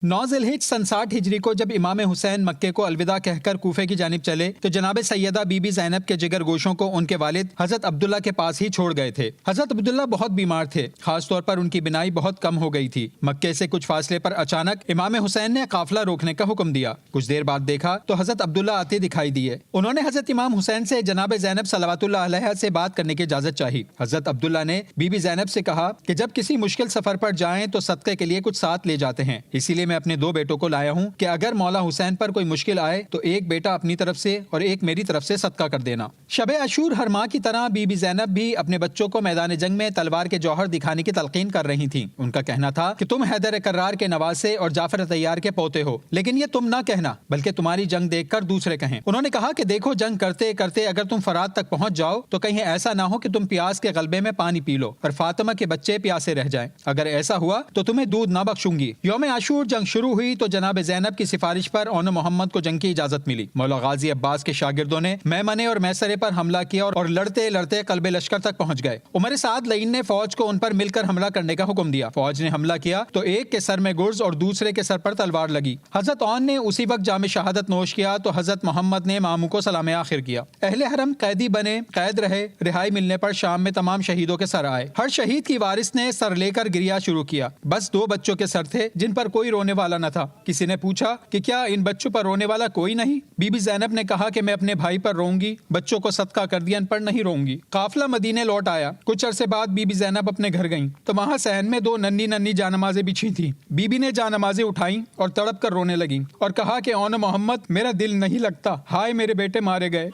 9 ذی-الحجہ سن 60 ہجری کو جب امام حسین مکے کو الوداع کہہ کر کوفے کی جانب چلے تو جناب سیدہ بی بی زینب کے جگر گوشوں کو ان کے والد حضرت عبداللہ کے پاس ہی چھوڑ گئے تھے۔ حضرت عبداللہ بہت بیمار تھے، خاص طور پر ان کی بینائی بہت کم ہو گئی تھی۔ مکے سے کچھ فاصلے پر اچانک امام حسین نے قافلہ روکنے کا حکم دیا۔ کچھ دیر بعد دیکھا تو حضرت عبداللہ آتے دکھائی دیے۔ انہوں نے حضرت امام حسین سے جناب زینب صلوات اللہ علیہا سے بات کرنے کی اجازت چاہی۔ حضرت عبداللہ نے بی بی زینب سے کہا کہ جب کسی مشکل سفر پر جائیں تو صدقے کے لیے کچھ ساتھ لے جاتے ہیں، اسی لیے میں اپنے 2 بیٹوں کو لایا ہوں کہ اگر مولا حسین پر کوئی مشکل آئے تو ایک بیٹا اپنی طرف سے اور ایک میری طرف سے صدقہ کر دینا۔ شب عاشور ہر ماہ کی طرح بی بی زینب بھی اپنے بچوں کو میدان جنگ میں تلوار کے جوہر دکھانے کی تلقین کر رہی تھیں۔ ان کا کہنا تھا کہ تم حیدر کرار کے نواسے اور جعفر طیار کے پوتے ہو، لیکن یہ تم نہ کہنا بلکہ تمہاری جنگ دیکھ کر دوسرے کہیں۔ انہوں نے کہا کہ دیکھو، جنگ کرتے کرتے اگر تم فرات تک پہنچ جاؤ تو کہیں ایسا نہ ہو کہ تم پیاس کے غلبے میں پانی پی لو اور فاطمہ کے بچے پیاسے رہ جائیں۔ اگر ایسا ہوا تو تمہیں دودھ نہ بخشوں گی۔ یوم عاشور جنگ شروع ہوئی تو جناب زینب کی سفارش پر اون محمد کو جنگ کی اجازت ملی۔ مولا غازی عباس کے شاگردوں نے میمنے اور میسرے پر حملہ کیا اور لڑتے لڑتے قلب لشکر تک پہنچ گئے۔ عمر سعد لعین نے فوج کو ان پر مل کر حملہ کرنے کا حکم دیا۔ فوج نے حملہ کیا تو ایک کے سر میں گرز اور دوسرے کے سر پر تلوار لگی۔ حضرت اون نے اسی وقت جام شہادت نوش کیا تو حضرت محمد نے ماموں کو سلام آخر کیا۔ اہل حرم قیدی بنے، قید رہے۔ رہائی ملنے پر شام میں تمام شہیدوں کے سر آئے۔ ہر شہید کی وارث نے سر لے کر گریا شروع کیا۔ بس 2 بچوں کے سر تھے جن پر کوئی رونے والا نہ تھا۔ کسی نے پوچھا کہ کیا ان بچوں پر رونے والا کوئی نہیں؟ بی بی زینب نے کہا کہ میں اپنے بھائی پر روں گی، بچوں کو صدقہ کر دیا، ان پر نہیں روں گی۔ قافلہ مدینے لوٹ آیا۔ کچھ عرصے بعد بی بی زینب اپنے گھر گئیں تو وہاں صحن میں 2 ننھی جانمازیں بچھی تھیں۔ بی بی نے جانمازیں اٹھائیں اور تڑپ کر رونے لگیں اور کہا کہ اون محمد، میرا دل نہیں لگتا، ہائے میرے بیٹے مارے گئے۔